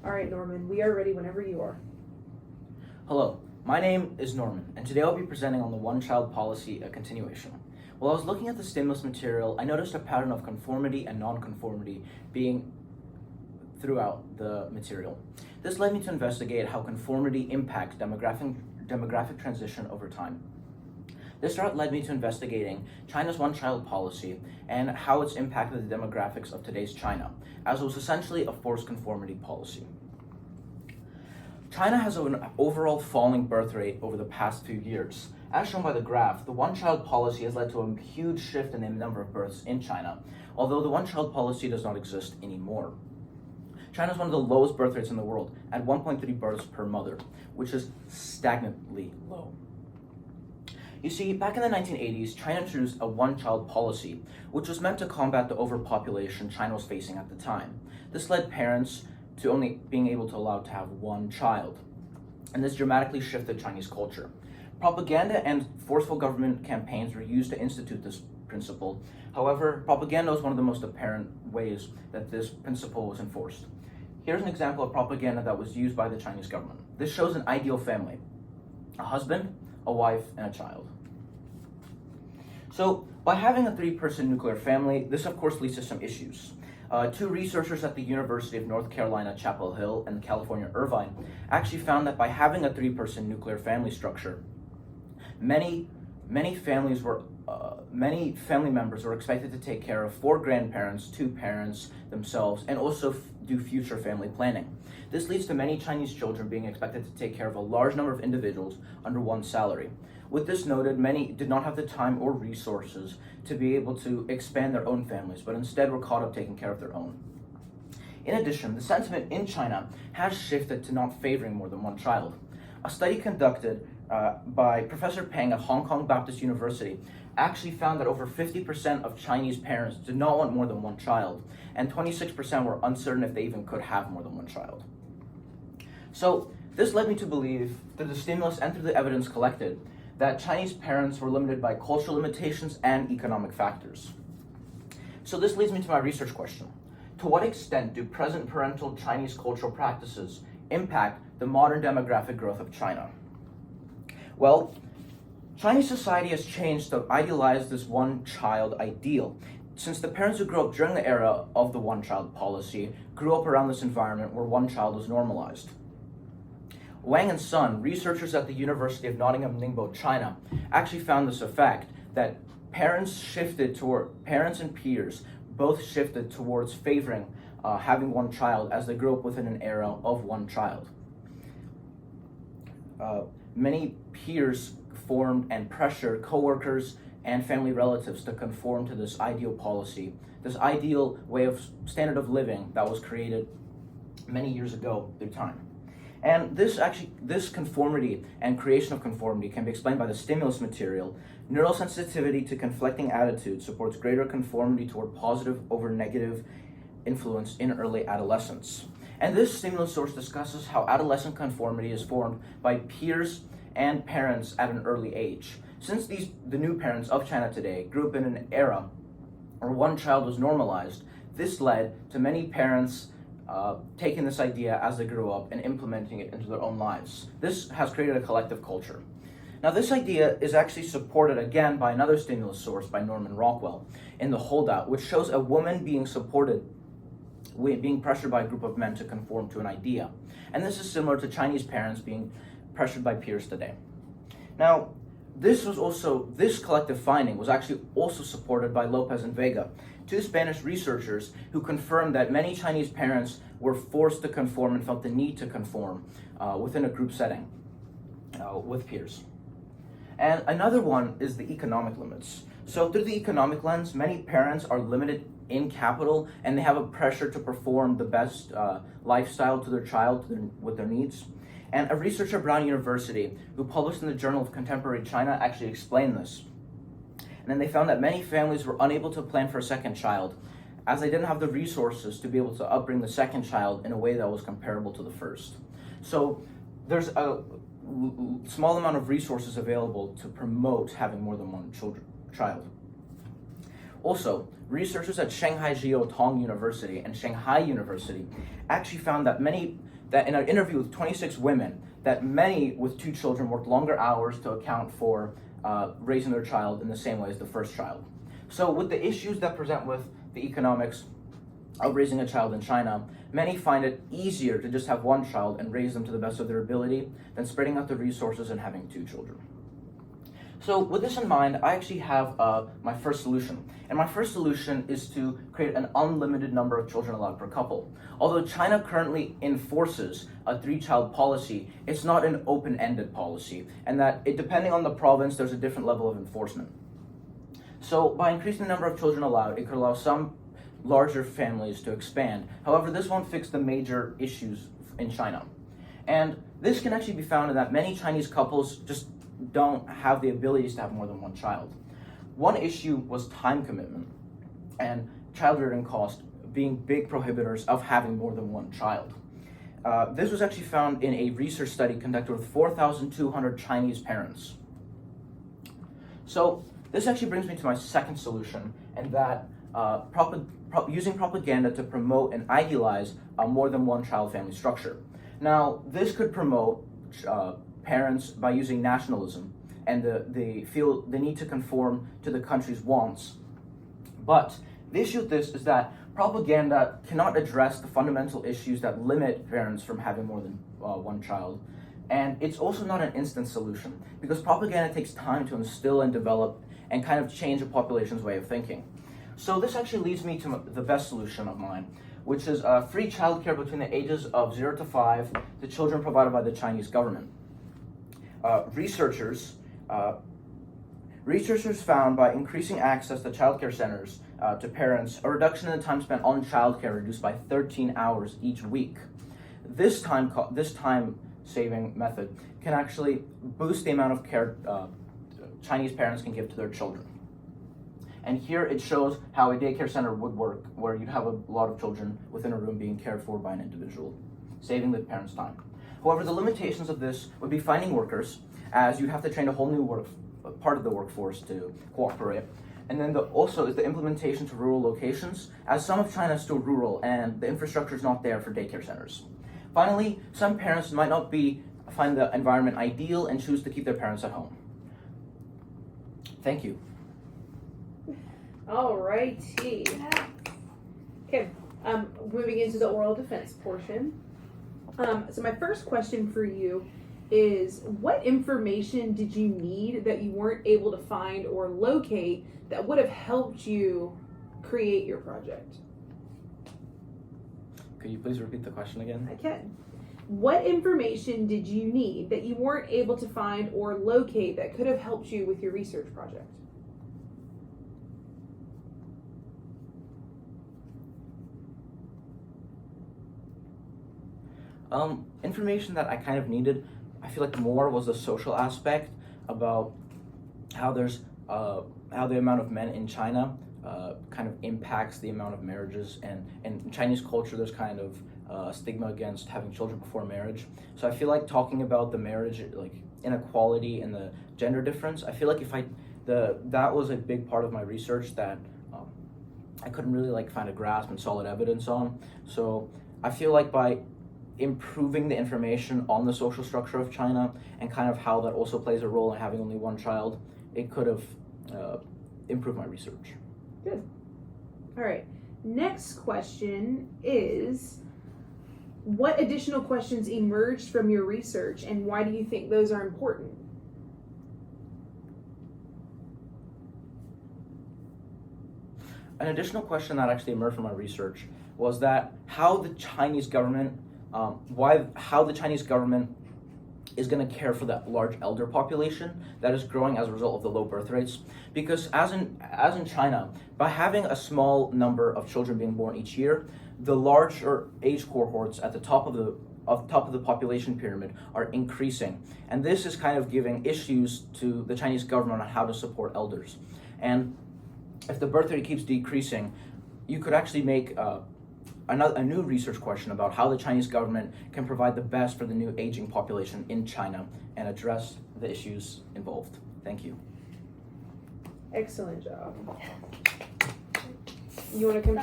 All right, Norman, we are ready whenever you are. Hello, my name is Norman, and today I'll be presenting on the one-child policy, a continuation. While I was looking at the stimulus material, I noticed a pattern of conformity and non-conformity being throughout the material. This led me to investigate how conformity impacts demographic transition over time. This led me to investigating China's one-child policy and how it's impacted the demographics of today's China, as it was essentially a forced conformity policy. China has an overall falling birth rate over the past few years. As shown by the graph, the one-child policy has led to a huge shift in the number of births in China, although the one-child policy does not exist anymore. China is one of the lowest birth rates in the world, at 1.3 births per mother, which is stagnantly low. You see, back in the 1980s, China introduced a one-child policy, which was meant to combat the overpopulation China was facing at the time. This led parents to only being able to allow to have one child, and this dramatically shifted Chinese culture. Propaganda and forceful government campaigns were used to institute this principle. However, propaganda was one of the most apparent ways that this principle was enforced. Here's an example of propaganda that was used by the Chinese government. This shows an ideal family: a husband, a wife, and a child. So, by having a three-person nuclear family, this of course leads to some issues. Two researchers at the University of North Carolina, Chapel Hill, and California, Irvine, actually found that by having a three-person nuclear family structure, many family members were expected to take care of four grandparents, two parents themselves, and also do future family planning. This leads to many Chinese children being expected to take care of a large number of individuals under one salary. With this noted, many did not have the time or resources to be able to expand their own families, but instead were caught up taking care of their own. In addition, the sentiment in China has shifted to not favoring more than one child. A study conducted by Professor Peng at Hong Kong Baptist University actually found that over 50% of Chinese parents did not want more than one child, and 26% were uncertain if they even could have more than one child. So this led me to believe, through the stimulus and through the evidence collected, that Chinese parents were limited by cultural limitations and economic factors. So this leads me to my research question. To what extent do present parental Chinese cultural practices impact the modern demographic growth of China? Well, Chinese society has changed to idealize this one-child ideal, since the parents who grew up during the era of the one-child policy grew up around this environment where one child was normalized. Wang and Sun, researchers at the University of Nottingham, Ningbo, China, actually found this effect, that parents and peers both shifted towards favoring having one child as they grew up within an era of one child. Many peers formed and pressured coworkers and family relatives to conform to this ideal policy, this ideal way of standard of living that was created many years ago through time. And this conformity and creation of conformity can be explained by the stimulus material. Neural sensitivity to conflicting attitudes supports greater conformity toward positive over negative influence in early adolescence. And this stimulus source discusses how adolescent conformity is formed by peers and parents at an early age. Since the new parents of China today grew up in an era where one child was normalized, this led to many parents taking this idea as they grew up and implementing it into their own lives. This has created a collective culture. Now, this idea is actually supported again by another stimulus source by Norman Rockwell in The Holdout, which shows a woman being pressured by a group of men to conform to an idea. And this is similar to Chinese parents being pressured by peers today. Now, this collective finding was actually also supported by Lopez and Vega, two Spanish researchers who confirmed that many Chinese parents were forced to conform and felt the need to conform within a group setting with peers. And another one is the economic limits. So through the economic lens, many parents are limited in capital and they have a pressure to perform the best lifestyle to their child with their needs. And a researcher at Brown University who published in the Journal of Contemporary China actually explained this. And then they found that many families were unable to plan for a second child as they didn't have the resources to be able to upbring the second child in a way that was comparable to the first. So there's a small amount of resources available to promote having more than one child. Also, researchers at Shanghai Jiao Tong University and Shanghai University actually found that many that in an interview with 26 women, that many with 2 children worked longer hours to account for raising their child in the same way as the first child. So with the issues that present with the economics of raising a child in China, many find it easier to just have one child and raise them to the best of their ability than spreading out the resources and having 2 children. So with this in mind, I actually have my first solution. And my first solution is to create an unlimited number of children allowed per couple. Although China currently enforces a 3-child policy, it's not an open-ended policy, and that depending on the province, there's a different level of enforcement. So by increasing the number of children allowed, it could allow some larger families to expand. However, this won't fix the major issues in China. And this can actually be found in that many Chinese couples just don't have the abilities to have more than one child. One issue was time commitment and child rearing cost being big prohibitors of having more than one child. This was actually found in a research study conducted with 4,200 Chinese parents. So this actually brings me to my second solution, and that using propaganda to promote and idealize a more than one child family structure. Now, this could promote parents by using nationalism and they feel the need to conform to the country's wants. But the issue with this is that propaganda cannot address the fundamental issues that limit parents from having more than one child. And it's also not an instant solution, because propaganda takes time to instill and develop and kind of change a population's way of thinking. So this actually leads me to the best solution of mine, which is free childcare between the ages of 0 to 5 to children provided by the Chinese government. Researchers found by increasing access to childcare centers to parents, a reduction in the time spent on childcare reduced by 13 hours each week. This time-saving method can actually boost the amount of care Chinese parents can give to their children. And here it shows how a daycare center would work, where you'd have a lot of children within a room being cared for by an individual, saving the parents' time. However, the limitations of this would be finding workers, as you'd have to train a whole new part of the workforce to cooperate. And then also is the implementation to rural locations, as some of China is still rural and the infrastructure is not there for daycare centers. Finally, some parents might not find the environment ideal and choose to keep their parents at home. Thank you. All righty. Okay, moving into the oral defense portion. So my first question for you is, what information did you need that you weren't able to find or locate that would have helped you create your project? Could you please repeat the question again? I can. What information did you need that you weren't able to find or locate that could have helped you with your research project? Information that I kind of needed, I feel like more was the social aspect about how there's how the amount of men in China kind of impacts the amount of marriages, and in Chinese culture there's kind of stigma against having children before marriage. So I feel like talking about the marriage, like inequality and the gender difference, I feel like that was a big part of my research that I couldn't really find a grasp and solid evidence on. So I feel like by improving the information on the social structure of China and kind of how that also plays a role in having only one child, it could have improved my research. Good. All right. Next question is, what additional questions emerged from your research, and why do you think those are important? An additional question that actually emerged from my research was that how the Chinese government is going to care for that large elder population that is growing as a result of the low birth rates. Because as in China, by having a small number of children being born each year, the larger age cohorts at the top of the population pyramid are increasing, and this is kind of giving issues to the Chinese government on how to support elders. And if the birth rate keeps decreasing, you could actually make a new research question about how the Chinese government can provide the best for the new aging population in China and address the issues involved. Thank you. Excellent job. You want to come